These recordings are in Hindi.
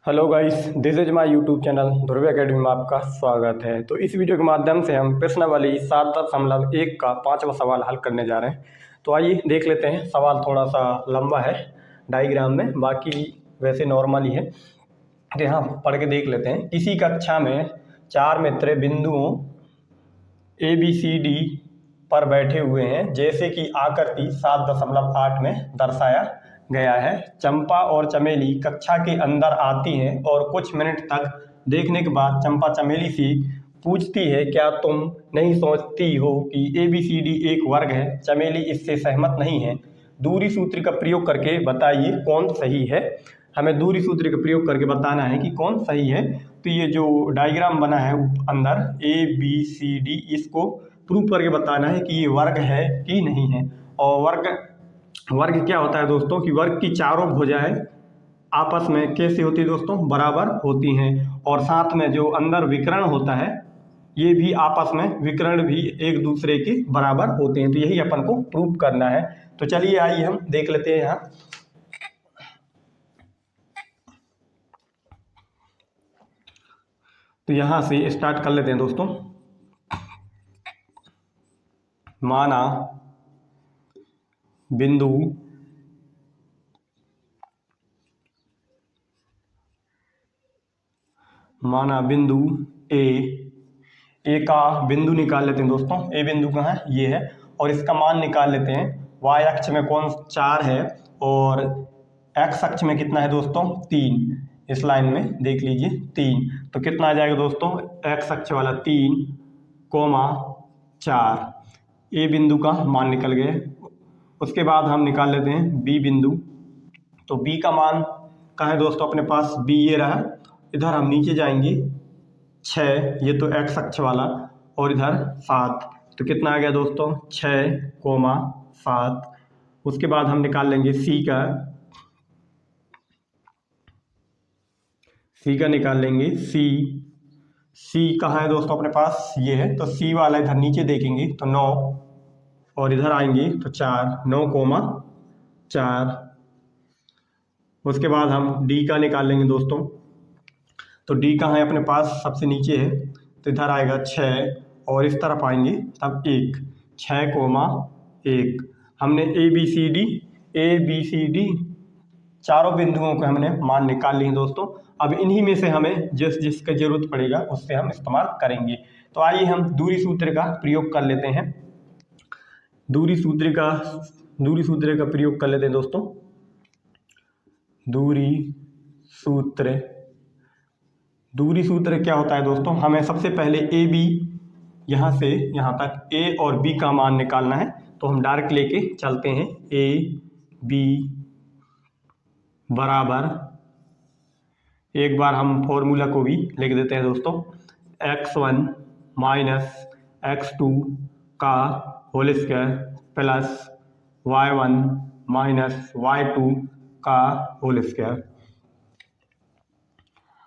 Hello guys, this is my YouTube channel Dhruv academy में आपका स्वागत है। तो इस वीडियो के माध्यम से हम प्रश्नावली 7.1 का 5वां सवाल हल करने जा रहे हैं। तो आइए देख लेते हैं। सवाल थोड़ा सा लंबा है डायग्राम में, बाकी वैसे नॉर्मल ही है। तो यहाँ पढ़ के देख लेते हैं। किसी कक्षा में 4 मित्र बिंदुओं ABCD पर बैठे हुए हैं, जैसे कि आकृति 7.8 में दर्शाया गया है। चंपा और चमेली कक्षा के अंदर आती हैं और कुछ मिनट तक देखने के बाद चंपा चमेली से पूछती है, क्या तुम नहीं सोचती हो कि ABCD एक वर्ग है? चमेली इससे सहमत नहीं है। दूरी सूत्र का प्रयोग करके बताइए कौन सही है। हमें दूरी सूत्र का प्रयोग करके बताना है कि कौन सही है। तो ये जो डायग्राम बना है अंदर ABCD, इसको प्रूव करके बताना है कि ये वर्ग है कि नहीं है। और वर्ग क्या होता है दोस्तों कि वर्ग की चारों भुजाएं आपस में कैसी होती है दोस्तों? बराबर होती हैं। और साथ में जो अंदर विकर्ण होता है, ये भी आपस में विकर्ण भी एक दूसरे के बराबर होते हैं। तो यही अपन को प्रूव करना है। तो चलिए आइए हम देख लेते हैं। यहाँ तो यहाँ से स्टार्ट कर लेते हैं दोस्तों। माना बिंदु ए का बिंदु निकाल लेते हैं दोस्तों। ए बिंदु कहाँ है? ये है। और इसका मान निकाल लेते हैं। वाई अक्ष में कौन 4 है और एक्स अक्ष में कितना है दोस्तों? 3। इस लाइन में देख लीजिए 3। तो कितना आ जाएगा दोस्तों? एक्स अक्ष वाला 3, 4। ए बिंदु का मान निकल गए। उसके बाद हम निकाल लेते हैं बी बिंदु। तो बी का मान कहाँ है दोस्तों? अपने पास बी ये रहा। इधर हम नीचे जाएंगे 6, ये तो एक्स अक्ष वाला, और इधर 7। तो कितना आ गया दोस्तों? 6, 7। उसके बाद हम निकाल लेंगे सी का निकाल लेंगे सी कहाँ है दोस्तों? अपने पास ये है। तो सी वाला इधर नीचे देखेंगे तो 9, और इधर आएंगे तो 4, 9, 4। उसके बाद हम डी का निकाल लेंगे दोस्तों। तो डी कहाँ है? अपने पास सबसे नीचे है। तो इधर आएगा 6, और इस तरफ आएंगे तब 1, 6, 1। हमने ए बी सी डी चारों बिंदुओं को हमने मान निकाल लिए दोस्तों। अब इन्हीं में से हमें जिसका जरूरत पड़ेगा उससे हम इस्तेमाल करेंगे। तो आइए हम दूरी सूत्र का प्रयोग कर लेते हैं। दूरी सूत्र का प्रयोग कर लेते हैं दोस्तों। दूरी सूत्र क्या होता है दोस्तों? हमें सबसे पहले ए बी, यहाँ से यहाँ तक ए और बी का मान निकालना है। तो हम डायरेक्ट लेके चलते हैं। ए बी बराबर, एक बार हम फॉर्मूला को भी लिख देते हैं दोस्तों। x1 माइनस x2 का whole square plus y1 minus y2 का होल स्क्वायर।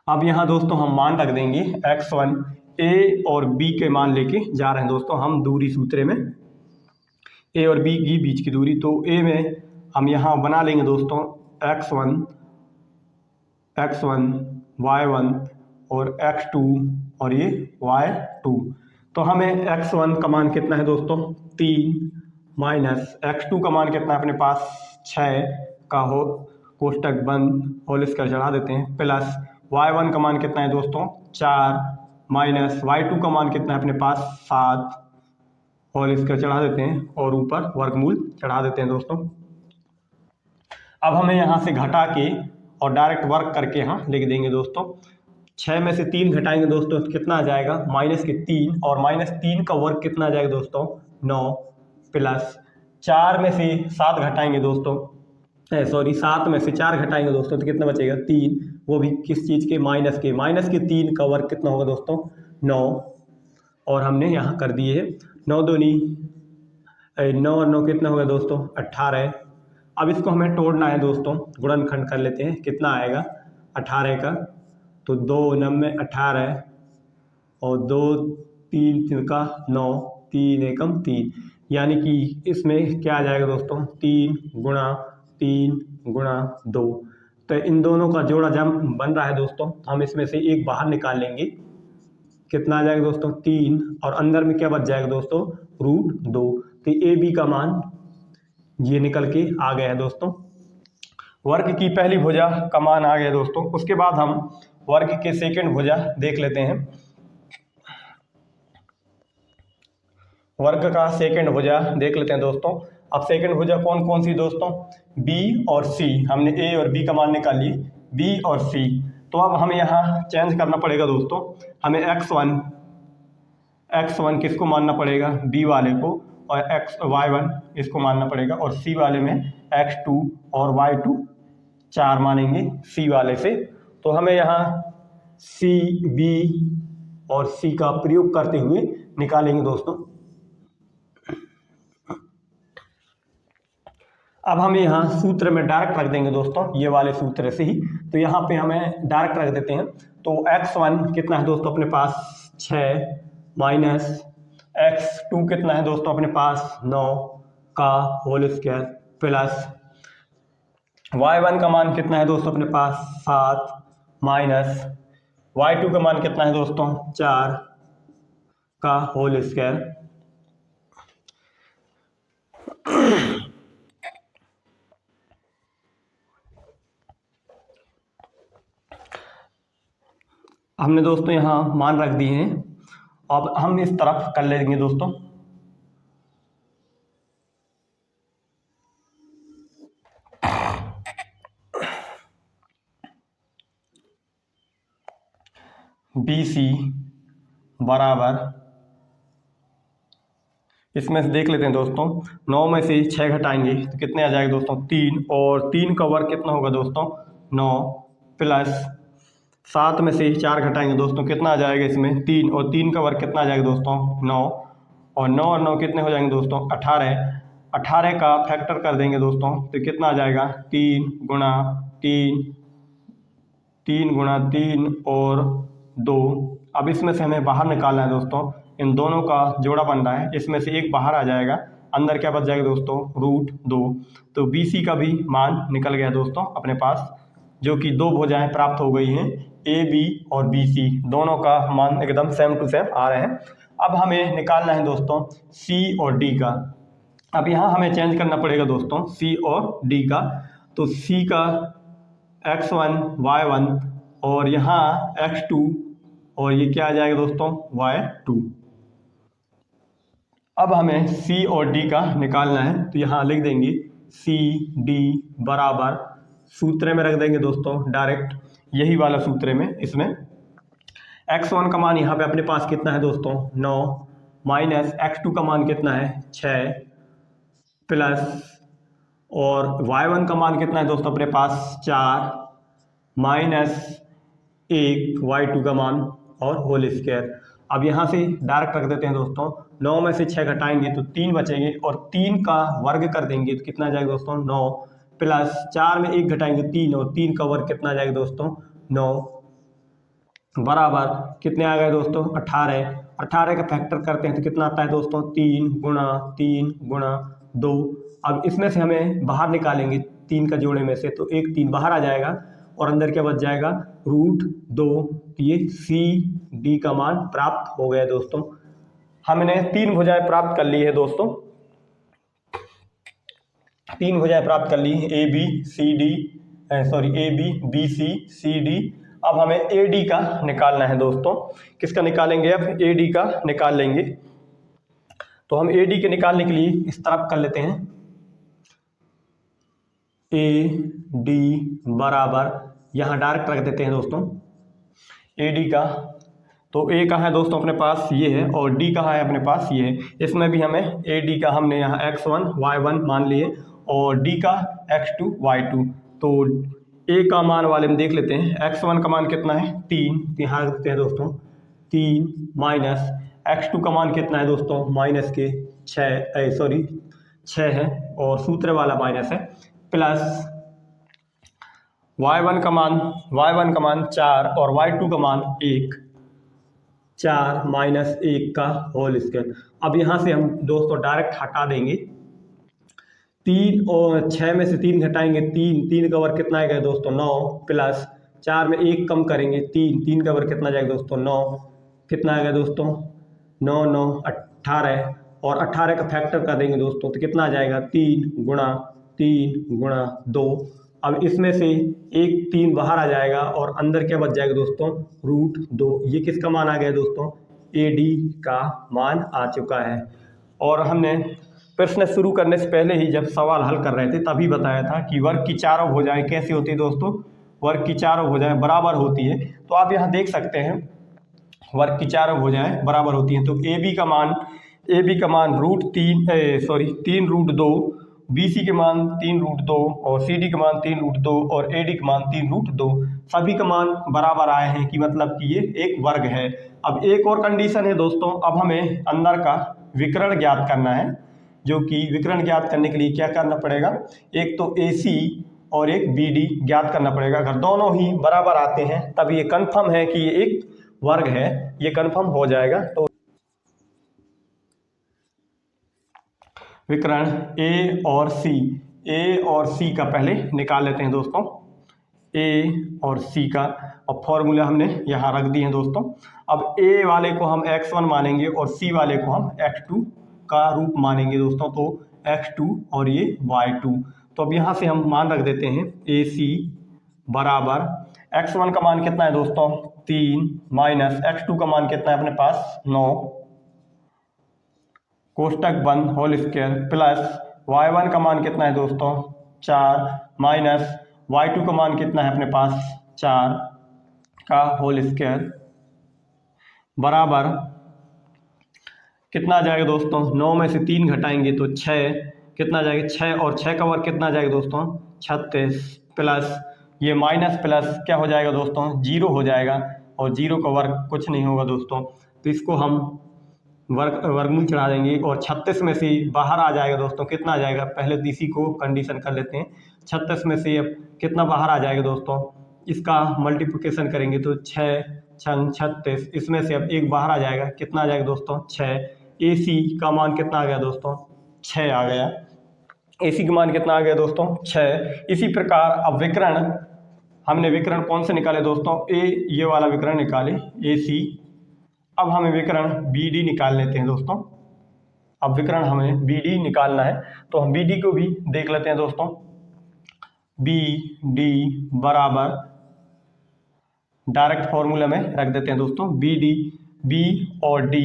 अब यहाँ दोस्तों हम मान रख देंगे x1। ए और बी के मान लेके जा रहे हैं दोस्तों हम दूरी सूत्र में। ए और बी की बीच की दूरी, तो ए में हम यहाँ बना लेंगे दोस्तों x1 y1 और x2 और ये y2। तो हमें x1 का मान कितना है दोस्तों? 3, माइनस x2 का मान कितना है अपने पास? 6 का हो कोष्टक बंद होल स्क्वायर चढ़ा देते हैं, प्लस y1 का मान कितना है दोस्तों? 4, माइनस y2 का मान कितना है अपने पास? 7 होल स्क्वायर चढ़ा देते हैं, और ऊपर वर्गमूल चढ़ा देते हैं दोस्तों। अब हमें यहाँ से घटा के और डायरेक्ट वर्क करके यहाँ लिख देंगे दोस्तों। 6 में से 3 घटाएंगे दोस्तों तो कितना आ जाएगा? -3, और -3 का वर्ग कितना आ जाएगा दोस्तों? 9, प्लस 4 में से 7 घटाएंगे दोस्तों, 7 में से 4 घटाएंगे दोस्तों तो कितना बचेगा? 3। वो भी किस चीज़ के? माइनस के 3 का वर्ग कितना होगा दोस्तों? 9। और हमने यहाँ कर दिए है 9 दूनी 9 और 9 कितना होगा दोस्तों? 18। अब इसको हमें तोड़ना है दोस्तों, गुणनखंड कर लेते हैं। कितना आएगा 18 का? तो 2 9 18, और 2 3 का 9, 3 एकम 3, यानी कि इसमें क्या आ जाएगा दोस्तों? 3 गुणा 2। तो इन दोनों का जोड़ा जब बन रहा है दोस्तों, हम इसमें से एक बाहर निकाल लेंगे, कितना आ जाएगा दोस्तों 3, और अंदर में क्या बच जाएगा दोस्तों √2। तो ए बी का मान ये निकल के आ गया है दोस्तों। वर्ग की पहली भुजा का मान आ गया दोस्तों। उसके बाद हम वर्ग के सेकंड भुजा देख लेते हैं। वर्ग का सेकंड भुजा देख लेते हैं दोस्तों। अब सेकंड भुजा कौन कौन सी दोस्तों, बी और सी। हमने ए और बी का मान निकाल लिए, बी और सी। तो अब हमें यहाँ चेंज करना पड़ेगा दोस्तों। हमें x1 किसको मानना पड़ेगा, बी वाले को, और y1 इसको मानना पड़ेगा, और सी वाले में x2 और y2 4 मानेंगे सी वाले से। तो हमें यहाँ सी, बी और सी का प्रयोग करते हुए निकालेंगे दोस्तों। अब हम यहाँ सूत्र में डायरेक्ट रख देंगे दोस्तों, ये वाले सूत्र से ही। तो यहाँ पे हमें डायरेक्ट रख देते हैं। तो x1 कितना है दोस्तों अपने पास 6 माइनस x2 कितना है दोस्तों अपने पास 9 का होल स्क्वायर प्लस y1 का मान कितना है दोस्तों अपने पास 7 माइनस y2 का मान कितना है दोस्तों 4 का होल स्क्वायर। हमने दोस्तों यहाँ मान रख दिए हैं। अब हम इस तरफ कर लेंगे दोस्तों। BC बराबर, इसमें से देख लेते हैं दोस्तों, 9 में से 6 घटाएंगे तो कितने आ जाएगा दोस्तों 3, और 3 का वर्ग कितना होगा दोस्तों 9, प्लस 7 में से 4 घटाएंगे दोस्तों, कितना आ जाएगा इसमें 3, और 3 का वर्ग कितना आ जाएगा दोस्तों 9, और 9 और 9 कितने हो जाएंगे दोस्तों 18 का फैक्टर कर देंगे दोस्तों तो कितना आ जाएगा 3 गुणा 3 और 2। अब इसमें से हमें बाहर निकालना है दोस्तों, इन दोनों का जोड़ा बन रहा है, इसमें से एक बाहर आ जाएगा, अंदर क्या बच जाएगा दोस्तों √2। तो BC का भी मान निकल गया दोस्तों अपने पास, जो कि 2 भुजाएं प्राप्त हो गई हैं, AB और BC दोनों का मान एकदम सेम टू सेम आ रहे हैं। अब हमें निकालना है दोस्तों C और D का। अब यहाँ हमें चेंज करना पड़ेगा दोस्तों C और D का। तो C का x1 y1 और यहाँ x2, और ये क्या आ जाएगा दोस्तों y2। अब हमें C और D का निकालना है, तो यहाँ लिख देंगे C D बराबर, सूत्र में रख देंगे दोस्तों डायरेक्ट, यही वाला सूत्र में। इसमें x1 का मान यहाँ पे अपने पास कितना है दोस्तों 9, माइनस x2 का मान कितना है 6, प्लस और y1 का मान कितना है दोस्तों अपने पास 4, माइनस 1 y2 का मान और होल स्क्वायर। अब यहाँ से डायरेक्ट रख देते हैं दोस्तों, 9 में से 6 घटाएंगे तो 3 बचेंगे, और 3 का वर्ग कर देंगे तो कितना आ जाएगा दोस्तों 9, प्लस 4 में 1 घटाएंगे 3, और 3 का वर्ग कितना आ जाएगा दोस्तों 9, बराबर कितने आ गए दोस्तों 18 का फैक्टर करते हैं तो कितना आता है दोस्तों 3 गुणा 2। अब इसमें से हमें बाहर निकालेंगे 3 का जोड़े में से, तो एक 3 बाहर आ जाएगा, और अंदर क्या बच जाएगा √2। ये CD का मान प्राप्त हो गया दोस्तों। हमने 3 भुजाएं प्राप्त कर ली है दोस्तों, 3 भुजाएं प्राप्त कर ली AB BC CD। अब हमें AD का निकालना है दोस्तों। किसका निकालेंगे, अब AD का निकाल लेंगे। तो हम AD के निकालने के लिए इस तरफ कर लेते हैं, AD बराबर, यहाँ डायरेक्ट रख देते हैं दोस्तों AD का। तो A कहाँ है दोस्तों अपने पास ये है, और D कहाँ है अपने पास ये है। इसमें भी हमें AD का हमने यहाँ x1 y1 मान लिए, और D का x2 y2। तो A का मान वाले में देख लेते हैं, x1 का मान कितना है 3, यहाँ रख देते हैं दोस्तों 3, माइनस x2 का मान कितना है दोस्तों माइनस के 6 है, और सूत्र वाला माइनस है, प्लस y1 का मान 4 और y2 का मान 1, 4 माइनस 1 का होल स्क्वायर। अब यहाँ से हम दोस्तों डायरेक्ट हटा देंगे 3 और 6 में से 3 घटाएंगे 3 का वर्ग कितना आएगा दोस्तों 9 प्लस 4 में 1 कम करेंगे 3 का वर्ग कितना जाएगा दोस्तों 9 कितना आएगा दोस्तों 9 9 18 और 18 का फैक्टर कर देंगे दोस्तों तो कितना आ जाएगा 3 गुणा 2। अब इसमें से एक 3 बाहर आ जाएगा और अंदर क्या बच जाएगा दोस्तों √2। ये किसका मान आ गया दोस्तों AD का मान आ चुका है। और हमने प्रश्न शुरू करने से पहले ही जब सवाल हल कर रहे थे तभी बताया था कि वर्ग की चारों भुजाएं कैसी होती है दोस्तों, वर्ग की चारों भुजाएं बराबर होती है। तो आप यहाँ देख सकते हैं वर्ग की चारों भुजाएं बराबर होती हैं। तो AB का मान √3 BC के मान 3√2 और CD के मान 3√2 और AD के मान 3√2 सभी का मान बराबर आए हैं कि मतलब कि ये एक वर्ग है। अब एक और कंडीशन है दोस्तों, अब हमें अंदर का विकर्ण ज्ञात करना है, जो कि विकर्ण ज्ञात करने के लिए क्या करना पड़ेगा, एक तो AC और एक BD ज्ञात करना पड़ेगा। अगर दोनों ही बराबर आते हैं तब ये कन्फर्म है कि ये एक वर्ग है, ये कन्फर्म हो जाएगा। तो विकर्ण A और C का पहले निकाल लेते हैं दोस्तों, A और C का। अब फॉर्मूला हमने यहाँ रख दिए हैं दोस्तों। अब A वाले को हम x1 मानेंगे और C वाले को हम x2 का रूप मानेंगे दोस्तों, तो x2 और ये y2। तो अब यहाँ से हम मान रख देते हैं AC बराबर x1 का मान कितना है दोस्तों 3 माइनस x2 का मान कितना है अपने पास 9 कोष्टक बंद होल स्क्वायर प्लस y1 का मान कितना है दोस्तों 4 माइनस y2 का मान कितना है अपने पास 4 का होल स्क्वायर बराबर कितना आ जाएगा दोस्तों 9 में से 3 घटाएंगे तो 6 कितना आ जाएगा 6 और 6 का वर्ग कितना आ जाएगा दोस्तों 36 प्लस ये माइनस प्लस क्या हो जाएगा दोस्तों 0 हो जाएगा और 0 का वर्ग कुछ नहीं होगा दोस्तों। तो इसको हम वर्गमूल चढ़ा देंगे और 36 में से बाहर आ जाएगा दोस्तों कितना आ जाएगा, पहले तो इसी को कंडीशन कर लेते हैं। 36 में से अब कितना बाहर आ जाएगा दोस्तों, इसका मल्टीप्लिकेशन करेंगे तो 6 6 36, इसमें से अब एक बाहर आ जाएगा कितना आ जाएगा दोस्तों 6। AC का मान कितना आ गया दोस्तों 6 आ गया, AC का मान कितना आ गया दोस्तों 6। इसी प्रकार अब विकर्ण हमने विकर्ण कौन से निकाले दोस्तों ये वाला विकर्ण निकाले AC। अब हमें विकर्ण BD निकाल लेते हैं दोस्तों। अब विकर्ण हमें BD निकालना है तो हम BD को भी देख लेते हैं दोस्तों। BD बराबर डायरेक्ट फॉर्मूला में रख देते हैं दोस्तों BD B और D,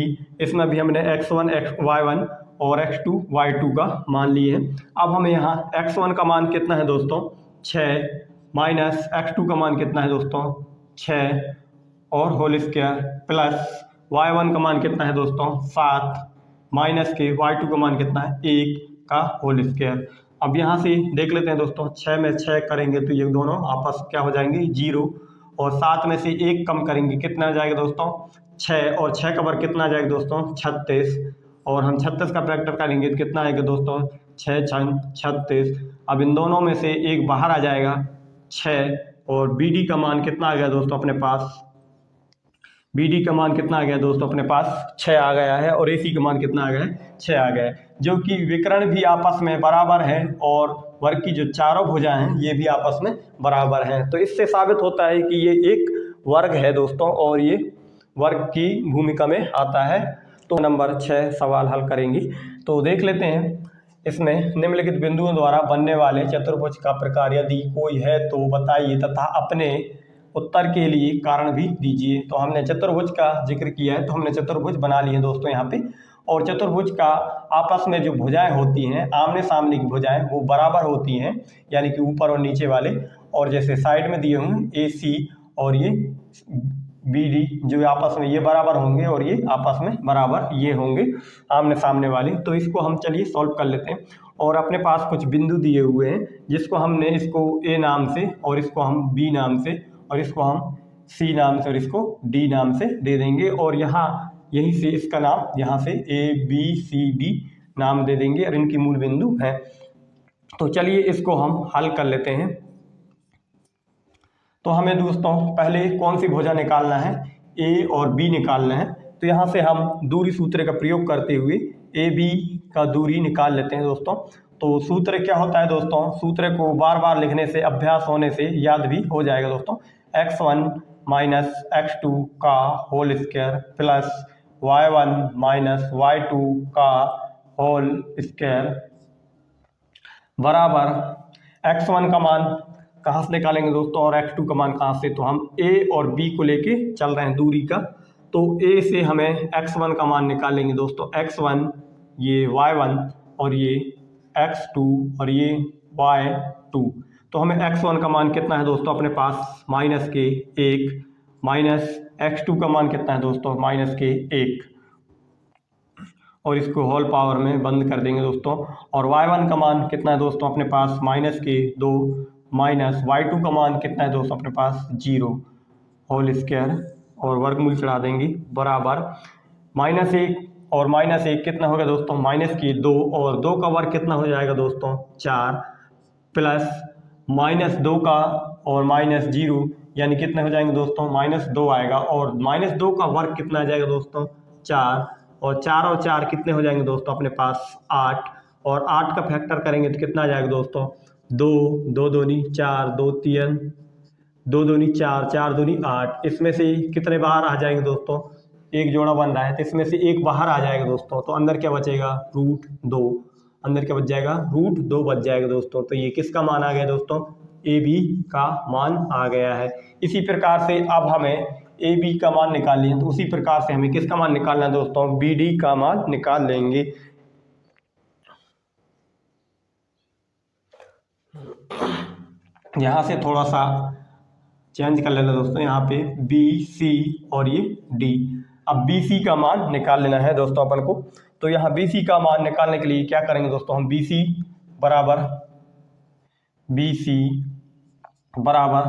इसमें भी हमने x1 y1 और x2 y2 का मान लिए हैं। अब हमें यहाँ x1 का मान कितना है दोस्तों 6 माइनस x2 का मान कितना है दोस्तों 6 और होल स्क्वायर प्लस y1 का मान कितना है दोस्तों 7 माइनस के y2 का मान कितना है 1 का होल स्क्वायर। अब यहाँ से देख लेते हैं दोस्तों 6 में 6 करेंगे तो ये दोनों आपस क्या हो जाएंगे 0 और 7 में से 1 कम करेंगे कितना आ जाएगा दोस्तों 6 और 6 का वर्ग कितना आ जाएगा दोस्तों 36 और हम 36 का फैक्टर करेंगे तो कितना आएगा दोस्तों 6 6 36। अब इन दोनों में से एक बाहर आ जाएगा 6 और BD का मान कितना आ गया दोस्तों अपने पास, BD का मान कितना आ गया दोस्तों अपने पास 6 आ गया है और AC का मान कितना आ गया है 6 आ गया है, जो कि विकर्ण भी आपस में बराबर है और वर्ग की जो चारों भुजाएं हैं ये भी आपस में बराबर हैं। तो इससे साबित होता है कि ये एक वर्ग है दोस्तों और ये वर्ग की भूमिका में आता है। तो नंबर 6 सवाल हल करेंगे। तो देख लेते हैं इसमें निम्नलिखित बिंदुओं द्वारा बनने वाले चतुर्भुज का प्रकार यदि कोई है तो बताइए तथा अपने उत्तर के लिए कारण भी दीजिए। तो हमने चतुर्भुज का जिक्र किया है तो हमने चतुर्भुज बना लिए हैं दोस्तों यहाँ पे। और चतुर्भुज का आपस में जो भुजाएं होती हैं आमने सामने की भुजाएं वो बराबर होती हैं, यानी कि ऊपर और नीचे वाले, और जैसे साइड में दिए होंगे AC और ये BD जो आपस में ये बराबर होंगे और ये आपस में बराबर ये होंगे आमने सामने वाले। तो इसको हम चलिए सॉल्व कर लेते हैं। और अपने पास कुछ बिंदु दिए हुए हैं जिसको हमने इसको A नाम से और इसको हम B नाम से और इसको हम C नाम से और इसको D नाम से दे देंगे और यहाँ यहीं से इसका नाम यहाँ से ABCD नाम दे देंगे और इनकी मूल बिंदु हैं। तो चलिए इसको हम हल कर लेते हैं। तो हमें दोस्तों पहले कौन सी भुजा निकालना है, A और B निकालना है। तो यहाँ से हम दूरी सूत्र का प्रयोग करते हुए AB का दूरी निकाल लेते हैं दोस्तों। तो सूत्र क्या होता है दोस्तों, सूत्र को बार बार लिखने से, अभ्यास होने से याद भी हो जाएगा दोस्तों। x1 माइनस x2 का whole square plus y1 minus y2 का होल स्क्वायर बराबर x1 का मान कहाँ से निकालेंगे दोस्तों और x2 का मान कहाँ से, तो हम a और b को लेके चल रहे हैं दूरी का, तो a से हमें x1 का मान निकालेंगे दोस्तों। x1 ये y1 और ये x2 और ये y2, तो हमें x1 का मान कितना है दोस्तों अपने पास माइनस के 1, माइनस x2 का मान कितना है दोस्तों माइनस के 1, और इसको होल पावर में बंद कर देंगे दोस्तों। और y1 का मान कितना है दोस्तों अपने पास माइनस के 2, माइनस y2 का मान कितना है दोस्तों अपने पास 0 होल स्क्वायर और वर्गमूल चढ़ा देंगे बराबर -1 और -1 कितना होगा दोस्तों माइनस की 2, और 2 का वर्ग कितना हो जाएगा दोस्तों 4, प्लस -2 का और -0 यानी कितने हो जाएंगे दोस्तों -2 आएगा, और -2 का वर्ग कितना आ जाएगा दोस्तों 4, और 4 और 4 कितने हो जाएंगे दोस्तों अपने पास 8, और 8 का फैक्टर करेंगे तो कितना आ जाएगा दोस्तों 2, 2 दूनी 4, 2 3, 2 दूनी 4, 4 दूनी 8, इसमें से कितने बाहर आ जाएंगे दोस्तों, एक जोड़ा बन रहा है तो इसमें से एक बाहर आ जाएगा दोस्तों, तो अंदर क्या बचेगा √2, अंदर क्या बच जाएगा √2 बच जाएगा दोस्तों। तो ये किसका मान आ गया दोस्तों, AB का मान आ गया है। इसी प्रकार से अब हमें AB का मान निकाल लिया, तो उसी प्रकार से हमें किसका मान निकालना है दोस्तों, BD का मान निकाल लेंगे। यहाँ से थोड़ा सा चेंज कर लेना दोस्तों, यहाँ पे BC और ये D। अब BC का मान निकाल लेना है दोस्तों अपन को, तो यहाँ BC का मान निकालने के लिए क्या करेंगे दोस्तों, हम BC बराबर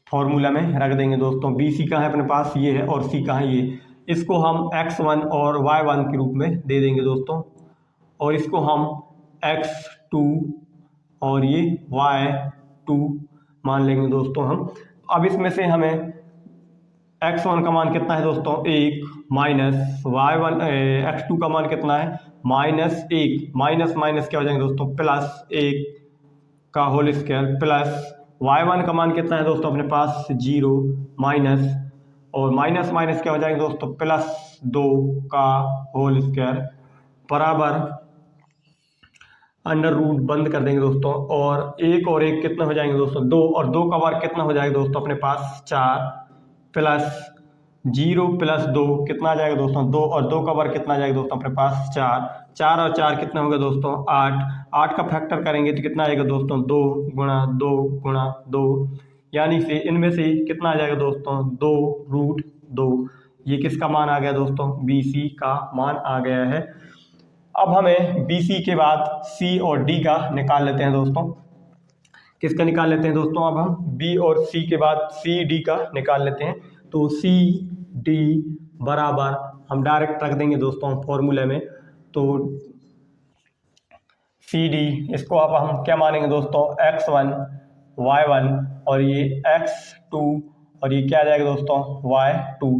फॉर्मूला में रख देंगे दोस्तों। BC का है अपने पास ये है और C का है ये, इसको हम x1 और y1 के रूप में दे देंगे दोस्तों, और इसको हम x2 और ये y2 मान लेंगे दोस्तों हम। अब इसमें से हमें x1 का मान कितना है दोस्तों 1, माइनस y1 x2 का मान कितना है -1, माइनस माइनस क्या हो जाएंगे दोस्तों +1 का होल स्क्वायर, प्लस y1 का मान कितना है दोस्तों अपने पास 0, माइनस और माइनस माइनस क्या हो जाएंगे दोस्तों +2 का होल स्क्वायर बराबर √, बंद कर देंगे दोस्तों, और 1 और 1 कितना हो जाएंगे दोस्तों 2, और 2 का वर्ग कितना हो जाएगा दोस्तों अपने पास 4, प्लस 0 + 2 कितना आ जाएगा दोस्तों 2, और 2 का वर्ग कितना आ जाएगा दोस्तों अपने पास 4, 4 और 4 कितना होगा दोस्तों 8, 8 का फैक्टर करेंगे तो कितना आएगा दोस्तों 2 × 2 × 2, यानी से इनमें से कितना आ जाएगा दोस्तों 2√2। ये किसका मान आ गया दोस्तों, BC का मान आ गया है। अब हमें BC के बाद C और D का निकाल लेते हैं दोस्तों। किसका निकाल लेते हैं दोस्तों, अब हम B और C के बाद CD का निकाल लेते हैं, तो CD बराबर हम डायरेक्ट रख देंगे दोस्तों फॉर्मूले में, तो CD इसको अब हम क्या मानेंगे दोस्तों x1 y1 और ये x2 और ये क्या आ जाएगा दोस्तों y2।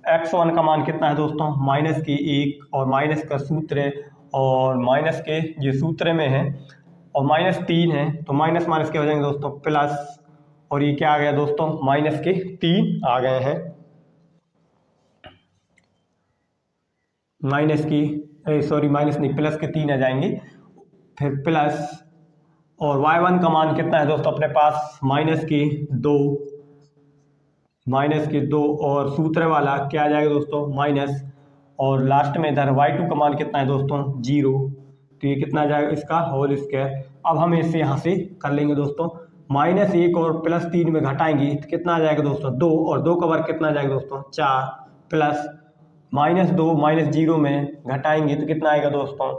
x1 का मान कितना है दोस्तों -1 और माइनस का सूत्र है, और माइनस के ये सूत्र में है, और -3 है, तो माइनस माइनस क्या हो जाएंगे दोस्तों प्लस, और ये क्या आ गया दोस्तों -3 आ गए हैं, माइनस नहीं प्लस के 3 आ जाएंगे, फिर प्लस, और y1 का मान कितना है दोस्तों अपने पास -2 और सूत्र वाला क्या आ जाएगा दोस्तों माइनस, और लास्ट में इधर y2 का मान कितना है दोस्तों 0, तो ये कितना आ जाएगा इसका होल स्क्वायर। अब हम इसे यहाँ से कर लेंगे दोस्तों, -1 और +3 में घटाएंगे तो कितना आ जाएगा दोस्तों 2, और 2 का वर्ग कितना आ जाएगा दोस्तों 4, प्लस -2 -0 में घटाएंगे तो कितना आएगा दोस्तों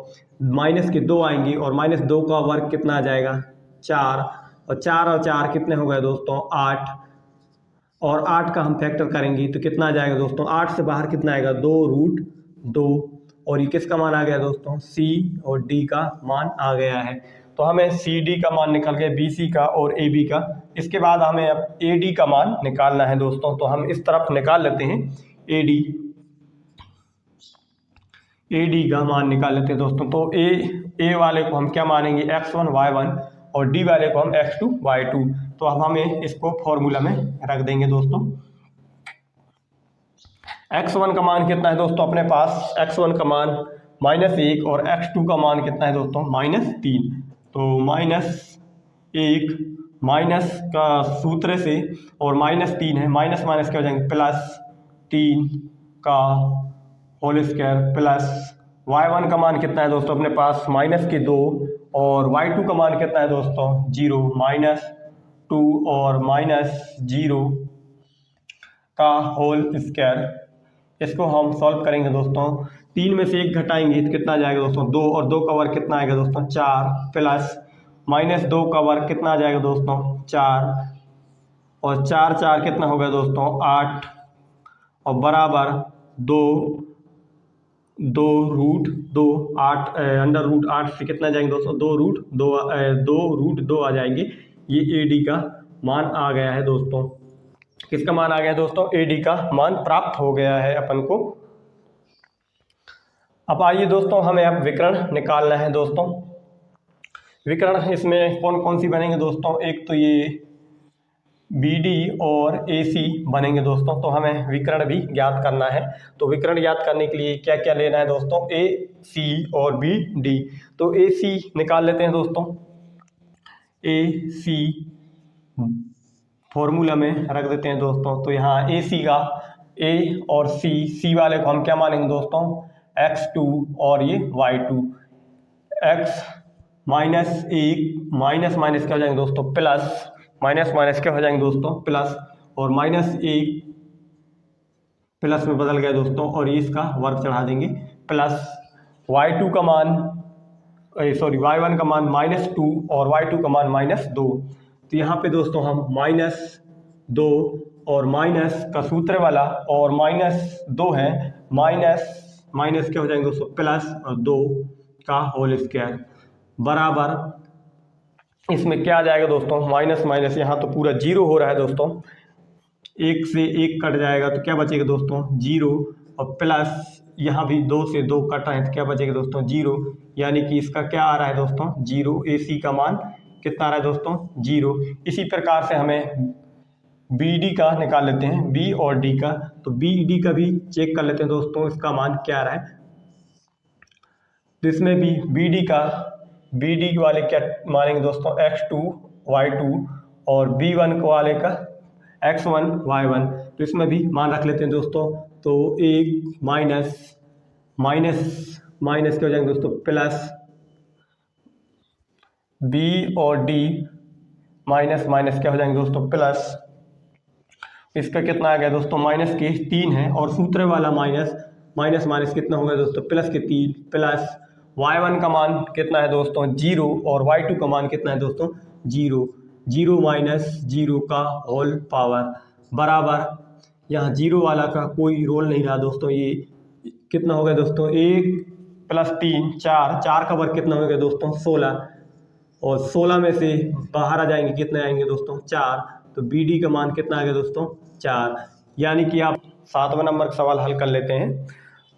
-2 आएंगे, और -2 का वर्ग कितना आ जाएगा 4, और 4 और 4 कितने हो गए दोस्तों 8, और 8 का हम फैक्टर करेंगे तो कितना आ जाएगा दोस्तों 8 से बाहर कितना आएगा 2√2, और ये किसका मान आ गया दोस्तों C और D का मान आ गया है। तो हमें CD का मान निकल गया, BC का और AB का। इसके बाद हमें अब AD का मान निकालना है दोस्तों, तो हम इस तरफ निकाल लेते हैं AD। ए डी का मान निकाल लेते हैं दोस्तों। तो ए वाले को हम क्या मानेंगे x1 y1 और डी वाले को हम x2 y2। तो अब हमें इसको फॉर्मूला में रख देंगे दोस्तों। x1 का मान कितना है दोस्तों अपने पास, x1 का मान -1 और x2 का मान कितना है दोस्तों -3। तो -1 माइनस का सूत्र से और -3 है, माइनस माइनस क्या हो जाएंगे +3 का होल स्क्वायर प्लस y1 का मान कितना है दोस्तों अपने पास -2 और y2 का मान कितना है दोस्तों 0 -2 और -0 का होल स्क्वायर। इसको हम सॉल्व करेंगे दोस्तों। 3 में से 1 घटाएंगे तो कितना आ जाएगा दोस्तों 2 और 2 का वर्ग कितना आएगा दोस्तों 4 प्लस -2 का वर्ग कितना आ जाएगा दोस्तों 4 और 4 कितना हो गया दोस्तों 8 और बराबर 2 8 √8 से कितना जाएंगे दोस्तों 2 आ जाएंगे। ये ए डी का मान आ गया है दोस्तों। किसका मान आ गया है दोस्तों ए डी का मान प्राप्त हो गया है अपन को। अब आइए दोस्तों हमें अब विकर्ण निकालना है दोस्तों। विकर्ण इसमें कौन कौन सी बनेंगे दोस्तों, एक तो ये बी डी और ए सी बनेंगे दोस्तों। तो हमें विकर्ण भी ज्ञात करना है। तो विकर्ण ज्ञात करने के लिए क्या क्या लेना है दोस्तों ए सी और बी डी। तो ए सी निकाल लेते हैं दोस्तों। ए सी फॉर्मूला में रख देते हैं दोस्तों। तो यहाँ ए सी का ए और सी वाले को हम क्या मानेंगे दोस्तों x2 और ये y2। x -1 माइनस माइनस क्या हो जाएंगे दोस्तों प्लस, माइनस माइनस क्या हो जाएंगे दोस्तों प्लस और -1 प्लस में बदल गया दोस्तों और ये इसका वर्ग चढ़ा देंगे प्लस y2 का मान y1 का मान -2 और y2 का मान -2। तो यहाँ पे दोस्तों हम -2 और माइनस का सूत्र वाला और -2 है माइनस क्या हो जाएंगे दोस्तों प्लस और 2 का होल स्क्वायर बराबर इसमें क्या आ जाएगा दोस्तों माइनस माइनस यहाँ तो पूरा 0 हो रहा है दोस्तों। 1 से 1 कट जाएगा तो क्या बचेगा दोस्तों 0 और प्लस यहाँ भी 2 से 2 कट रहे हैं तो क्या बचेगा दोस्तों 0। यानी कि इसका क्या आ रहा है दोस्तों 0। ए सी का मान कितना आ रहा है दोस्तों 0। इसी प्रकार से हमें बी डी का निकाल लेते हैं, बी और डी का। तो बी डी का भी चेक कर लेते हैं दोस्तों इसका मान क्या आ रहा है। तो इसमें भी बी डी वाले क्या मानेंगे दोस्तों x2 y2 और B1 वाले का x1 y1। तो इसमें भी मान रख लेते हैं दोस्तों। तो एक माइनस क्या हो जाएंगे दोस्तों प्लस बी और डी माइनस माइनस क्या हो जाएंगे दोस्तों प्लस, इसका कितना आ गया दोस्तों -3 है और सूत्र वाला माइनस माइनस कितना हो गया दोस्तों +3 प्लस y1 का मान कितना है दोस्तों 0 और y2 का मान कितना है दोस्तों 0 -0 का होल पावर बराबर यहाँ 0 वाला का कोई रोल नहीं रहा दोस्तों। ये कितना हो गया दोस्तों 1 + 3 4 का वर्ग कितना हो गया दोस्तों 16 और 16 में से बाहर आ जाएंगे कितने आएंगे दोस्तों 4। तो बी डी का मान कितना आ गया दोस्तों 4। यानी कि आप 7वां नंबर का सवाल हल कर लेते हैं।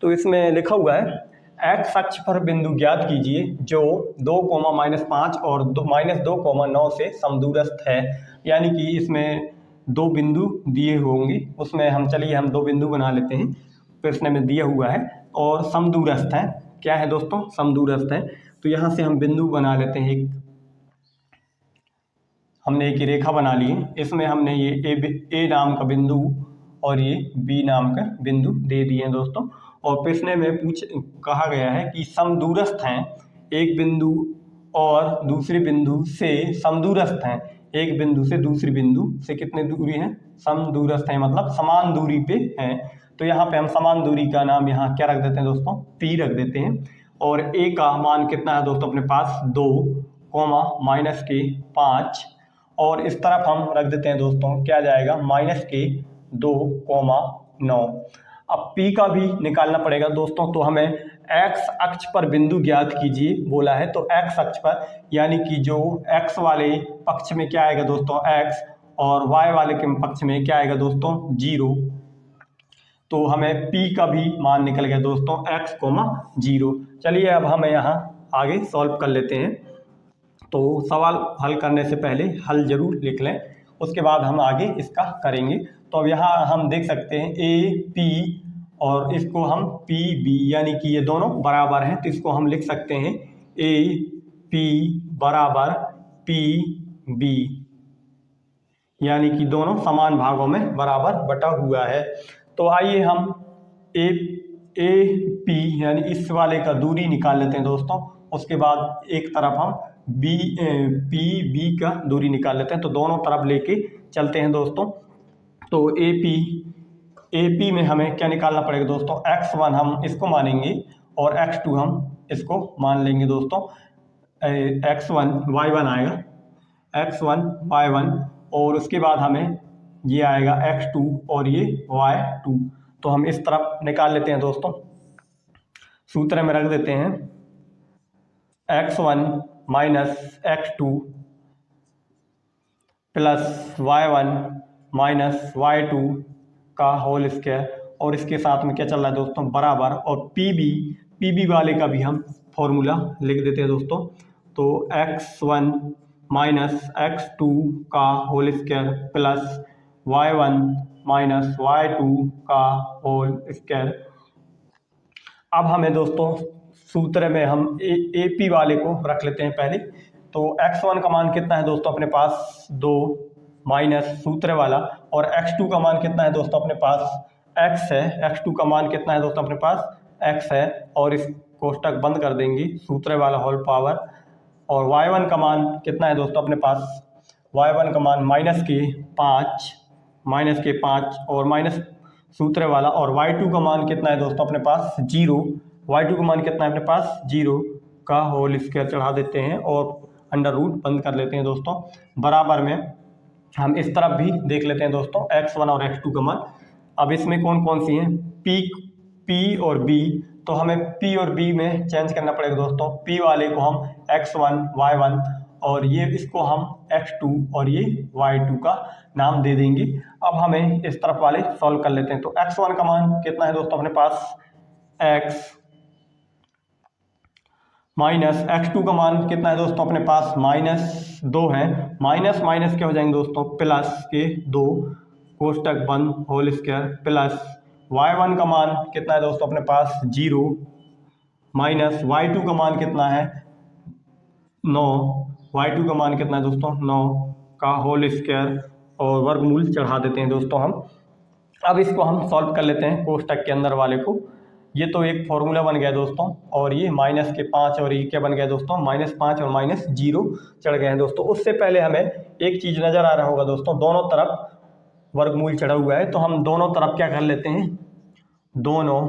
तो इसमें लिखा हुआ है x अक्ष पर बिंदु ज्ञात कीजिए जो 2, -5 और -2, 9 से समदूरस्थ है। यानी कि इसमें 2 बिंदु दिए होंगे, उसमें हम 2 बिंदु बना लेते हैं। प्रश्न में दिया हुआ है और समदूरस्थ है। क्या है दोस्तों समदूरस्थ है। तो यहाँ से हम बिंदु बना लेते हैं। हमने एक रेखा बना ली है, इसमें हमने ये ए नाम का बिंदु और ये बी नाम का बिंदु दे दिए हैं दोस्तों। और प्रश्न में कहा गया है कि समदूरस्थ हैं, एक बिंदु और दूसरे बिंदु से समदूरस्थ हैं। एक बिंदु से दूसरी बिंदु से कितने दूरी है समदूरस्थ हैं, मतलब समान दूरी पे हैं। तो यहाँ पे हम समान दूरी का नाम यहाँ क्या रख देते हैं दोस्तों P रख देते हैं। और ए का मान कितना है दोस्तों अपने पास 2, -5 और इस तरफ हम रख देते हैं दोस्तों क्या जाएगा -2, 9। अब P का भी निकालना पड़ेगा दोस्तों। तो हमें x अक्ष पर बिंदु ज्ञात कीजिए बोला है। तो x अक्ष पर यानी कि जो x वाले पक्ष में क्या आएगा दोस्तों x और y वाले के पक्ष में क्या आएगा दोस्तों 0। तो हमें p का भी मान निकल गया दोस्तों x, 0। चलिए अब हम यहाँ आगे सॉल्व कर लेते हैं। तो सवाल हल करने से पहले हल जरूर लिख लें, उसके बाद हम आगे इसका करेंगे। तो अब यहाँ हम देख सकते हैं a p और इसको हम p b, यानी कि ये दोनों बराबर हैं, तो इसको हम लिख सकते हैं a p बराबर p b, यानी कि दोनों समान भागों में बराबर बटा हुआ है। तो आइए हम a p यानी इस वाले का दूरी निकाल लेते हैं दोस्तों। उसके बाद एक तरफ हम p b का दूरी निकाल लेते हैं, तो दोनों तरफ लेके चलते हैं दोस्तों। तो a p में हमें क्या निकालना पड़ेगा दोस्तों, x1 हम इसको मानेंगे और x2 हम इसको मान लेंगे दोस्तों। x1 y1 आएगा, x1 y1, और उसके बाद हमें ये आएगा x2 और ये y2। तो हम इस तरफ निकाल लेते हैं दोस्तों, सूत्र में रख देते हैं x1 minus x2 plus y1 minus y2 का होल स्क्वायर, और इसके साथ में क्या चल रहा है दोस्तों, बराबर, और pb वाले का भी हम फॉर्मूला लिख देते हैं दोस्तों। तो x1 माइनस x2 का whole square plus y1 minus y2 का होल स्क्वायर। अब हमें दोस्तों सूत्र में हम AP वाले को रख लेते हैं पहले। तो x1 का मान कितना है दोस्तों अपने पास 2 माइनस सूत्र वाला, और x2 का मान कितना है दोस्तों अपने पास x है, x2 का मान कितना है दोस्तों अपने पास x है, और इस कोष्टक बंद कर देंगे, सूत्र वाला होल पावर। और y1 का मान कितना है दोस्तों अपने पास, y1 का मान माइनस के 5 और माइनस सूत्र वाला, और y2 का मान कितना है दोस्तों अपने पास 0, y2 का मान कितना है अपने पास 0 का होल स्क्वायर चढ़ा देते हैं और अंडर रूट बंद कर लेते हैं दोस्तों। बराबर में हम इस तरफ भी देख लेते हैं दोस्तों x1 और x2 का मान। अब इसमें कौन कौन सी हैं, p और b, तो हमें p और b में चेंज करना पड़ेगा दोस्तों। p वाले को हम x1 y1 और ये इसको हम x2 और ये y2 का नाम दे देंगे। अब हमें इस तरफ वाले सॉल्व कर लेते हैं। तो x1 का मान कितना है दोस्तों अपने पास x, माइनस x2 का मान कितना है दोस्तों अपने पास -2 है, माइनस माइनस क्या हो जाएंगे दोस्तों प्लस के 2, कोष्टक बंद होल स्क्वायर, प्लस y1 का मान कितना है दोस्तों अपने पास 0, माइनस y2 का मान कितना है 9, y2 का मान कितना है दोस्तों 9 का होल स्क्वायर, और वर्गमूल चढ़ा देते हैं दोस्तों हम। अब इसको हम सॉल्व कर लेते हैं कोष्टक के अंदर वाले को। ये तो एक फॉर्मूला बन गया दोस्तों, और ये माइनस के 5 और ये क्या बन गया दोस्तों -5 और -0 चढ़ गए हैं दोस्तों। उससे पहले हमें एक चीज़ नज़र आ रहा होगा दोस्तों, दोनों तरफ वर्गमूल चढ़ा हुआ है, तो हम दोनों तरफ क्या कर लेते हैं, दोनों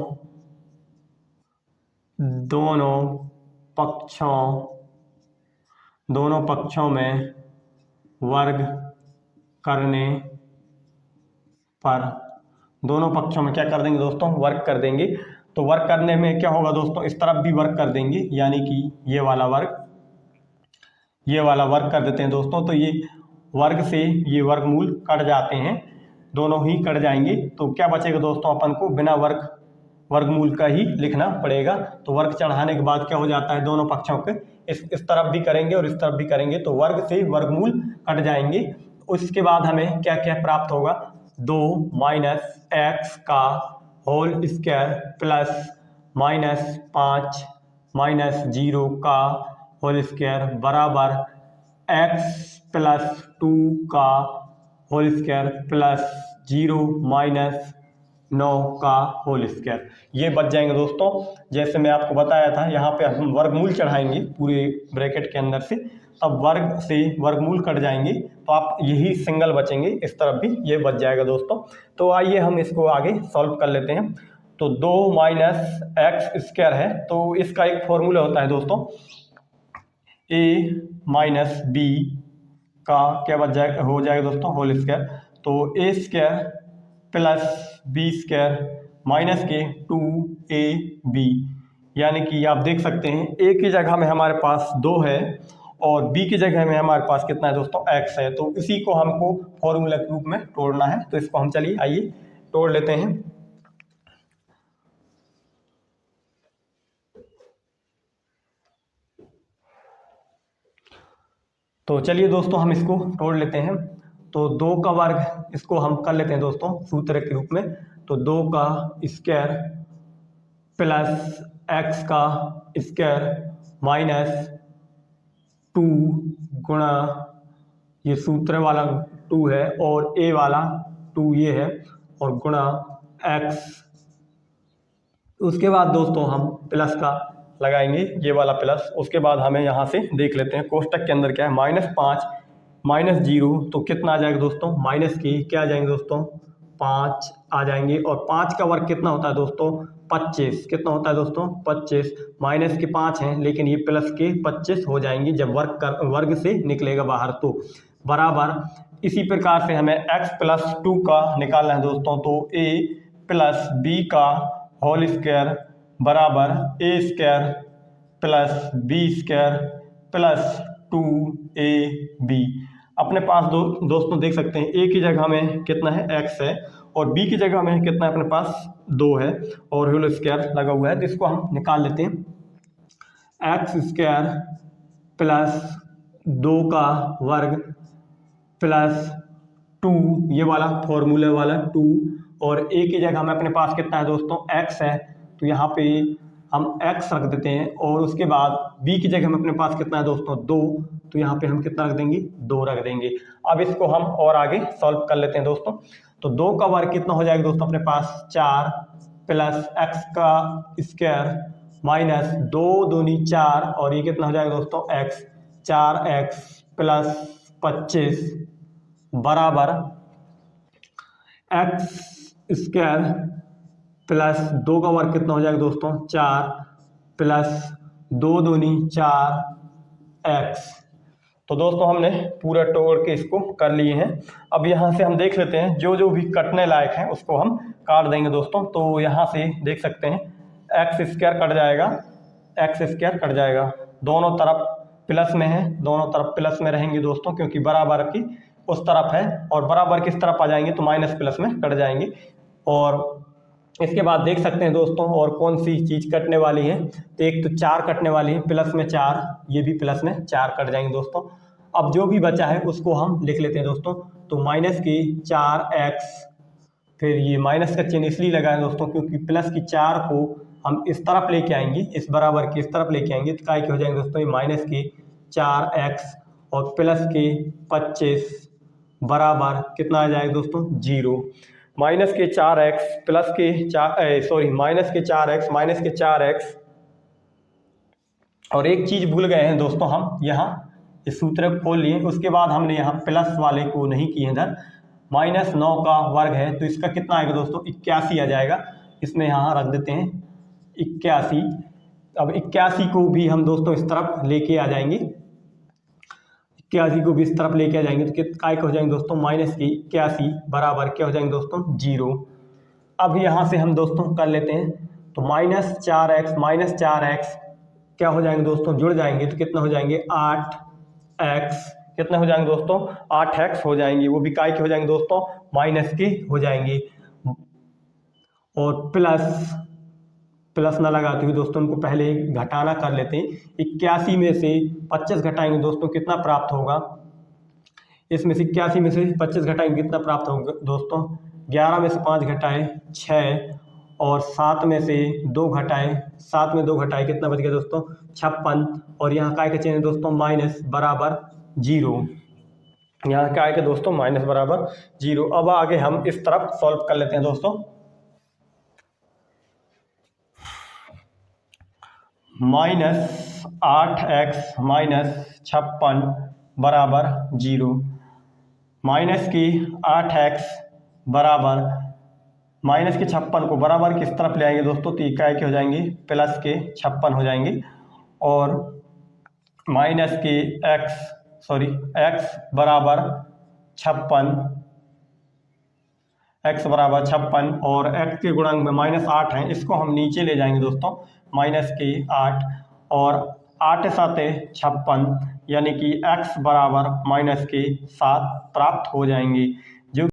पक्षों में वर्ग करने पर, दोनों पक्षों में क्या कर देंगे दोस्तों, वर्ग कर देंगे। तो वर्ग करने में क्या होगा दोस्तों, इस तरफ भी वर्ग कर देंगे, यानी कि ये वाला वर्ग कर देते हैं दोस्तों। तो ये वर्ग से ये वर्गमूल कट जाते हैं, दोनों ही कट जाएंगे। तो क्या बचेगा दोस्तों, अपन को बिना वर्गमूल का ही लिखना पड़ेगा। तो वर्ग चढ़ाने के बाद क्या हो जाता है, दोनों पक्षों के इस तरफ भी करेंगे और इस तरफ भी करेंगे, तो वर्ग से वर्गमूल कट जाएंगे। उसके बाद हमें क्या क्या प्राप्त होगा, 2 माइनस x का होल स्क्वायर प्लस -5 माइनस 0 का होल स्क्वायर बराबर x प्लस 2 का होल स्क्वायर प्लस 0 माइनस 9 का होल स्क्वायर। ये बच जाएंगे दोस्तों। जैसे मैं आपको बताया था, यहाँ पे हम वर्गमूल चढ़ाएंगे पूरे ब्रैकेट के अंदर से, तब वर्ग से वर्गमूल कट जाएंगे, तो आप यही सिंगल बचेंगे, इस तरफ भी ये बच जाएगा दोस्तों। तो आइए हम इसको आगे सॉल्व कर लेते हैं। तो 2 माइनस एक्स स्क्वायर है, तो इसका एक फॉर्मूला होता है दोस्तों, a माइनस बी का क्या बच जाएगा, हो जाएगा दोस्तों होल स्क्वायर। तो a square plus B square minus के 2ab, यानी कि आप देख सकते हैं a की जगह में हमारे पास 2 है और b की जगह में हमारे पास कितना है दोस्तों x है। तो इसी को हमको फॉर्मूला के रूप में तोड़ना है, तो इसको हम चलिए आइए तोड़ लेते हैं। तो चलिए दोस्तों हम इसको तोड़ लेते हैं। तो 2 का वर्ग इसको हम कर लेते हैं दोस्तों सूत्र के रूप में। तो 2 का स्क्वायर प्लस x का स्क्वायर माइनस 2 गुणा ये सूत्र वाला 2 है और a वाला 2 ये है और गुणा x। उसके बाद दोस्तों हम प्लस का लगाएंगे ये वाला प्लस। उसके बाद हमें यहाँ से देख लेते हैं कोष्टक के अंदर क्या है, -5 -0 तो कितना आ जाएगा दोस्तों, माइनस की क्या आ जाएंगे दोस्तों 5 आ जाएंगे। और 5 का वर्ग कितना होता है दोस्तों 25। कितना होता है दोस्तों 25। माइनस के 5 हैं लेकिन ये प्लस के 25 हो जाएंगी जब वर्ग से निकलेगा बाहर। तो बराबर इसी प्रकार से हमें x + 2 का निकालना है दोस्तों। तो a + b का होल स्क्वायर बराबर a² + b² + 2ab। अपने पास दोस्तों देख सकते हैं a की जगह में कितना है x है और b की जगह में कितना है अपने पास 2 है और होल स्क्वायर लगा हुआ है। तो इसको हम निकाल लेते हैं। x² + 2 का वर्ग प्लस 2 ये वाला फॉर्मूला वाला 2 और a की जगह में अपने पास कितना है दोस्तों x है तो यहाँ पे हम x रख देते हैं। और उसके बाद b की जगह में अपने पास कितना है दोस्तों 2 तो यहाँ पे हम कितना रख देंगे 2 रख देंगे। अब इसको हम और आगे सॉल्व कर लेते हैं दोस्तों। तो 2 का वर्ग कितना हो जाएगा दोस्तों अपने पास 4 प्लस x का स्क्वायर माइनस 2 दूनी 4 और ये कितना हो जाएगा दोस्तों x 4x + 25 बराबर x² प्लस 2 का वर्ग कितना हो जाएगा दोस्तों 4 प्लस 2 दूनी 4x। तो दोस्तों हमने पूरा तोड़ के इसको कर लिए हैं। अब यहाँ से हम देख लेते हैं जो जो भी कटने लायक हैं उसको हम काट देंगे दोस्तों। तो यहाँ से देख सकते हैं x² कट जाएगा, x² कट जाएगा, दोनों तरफ प्लस में है, दोनों तरफ प्लस में रहेंगे दोस्तों क्योंकि बराबर की उस तरफ है और बराबर किस तरफ आ जाएंगे तो माइनस प्लस में कट जाएंगे। और इसके बाद देख सकते हैं दोस्तों और कौन सी चीज़ कटने वाली है। तो एक तो 4 कटने वाली है, प्लस में 4, ये भी प्लस में 4 कट जाएंगे दोस्तों। अब जो भी बचा है उसको हम लिख लेते हैं दोस्तों। तो माइनस की 4x, फिर ये माइनस का चिन्ह इसलिए लगा है दोस्तों क्योंकि प्लस की 4 को हम इस तरफ लेके आएंगे, इस बराबर की इस तरफ लेके आएंगे तो काय के हो जाएंगे दोस्तों ये माइनस की 4x और प्लस के 25 बराबर कितना आ जाएगा दोस्तों 0। माइनस के 4x प्लस के 4 माइनस के 4x माइनस के 4x। और एक चीज़ भूल गए हैं दोस्तों, हम यहाँ इस सूत्र खोल लिए, उसके बाद हमने यहाँ प्लस वाले को नहीं किए इधर। -9 का वर्ग है तो इसका कितना आएगा दोस्तों 81 आ जाएगा। इसमें यहाँ रख देते हैं 81। अब 81 को भी हम दोस्तों इस तरफ लेके आ जाएंगे, 81 को भी इस तरफ लेके आ जाएंगे तो काय के हो जाएंगे दोस्तों माइनस की 81 बराबर क्या हो जाएंगे दोस्तों 0। अब यहाँ से हम दोस्तों कर लेते हैं। तो -4x क्या हो जाएंगे दोस्तों जुड़ जाएंगे तो कितना हो जाएंगे 8x। कितने हो जाएंगे दोस्तों 8x हो जाएंगे, वो भी काय के हो जाएंगे दोस्तों माइनस के हो जाएंगे। और प्लस ना लगाते हुए दोस्तों उनको पहले घटाना कर लेते हैं। 81 में से 25 घटाएंगे दोस्तों कितना प्राप्त होगा, इसमें से 81 में से 25 घटाएंगे कितना प्राप्त होगा दोस्तों 11 में से 5 घटाए 6 और 7 में से 2 घटाए 7 में 2 घटाए कितना बच गया दोस्तों 56। और यहाँ काय का चिन्ह है दोस्तों माइनस बराबर 0, यहाँ काय के दोस्तों माइनस बराबर 0। अब आगे हम इस तरफ सॉल्व कर लेते हैं दोस्तों। -8x - 56 बराबर 0। माइनस की 8x बराबर माइनस के 56 को बराबर किस तरफ ले आएंगे दोस्तों तो इकाई के हो जाएंगे प्लस के 56 हो जाएंगे। और माइनस के x बराबर 56, x बराबर 56 और x के गुणांक में -8 हैं, इसको हम नीचे ले जाएंगे दोस्तों माइनस के 8 और 8 7 56 यानी कि x बराबर -7 प्राप्त हो जाएंगे।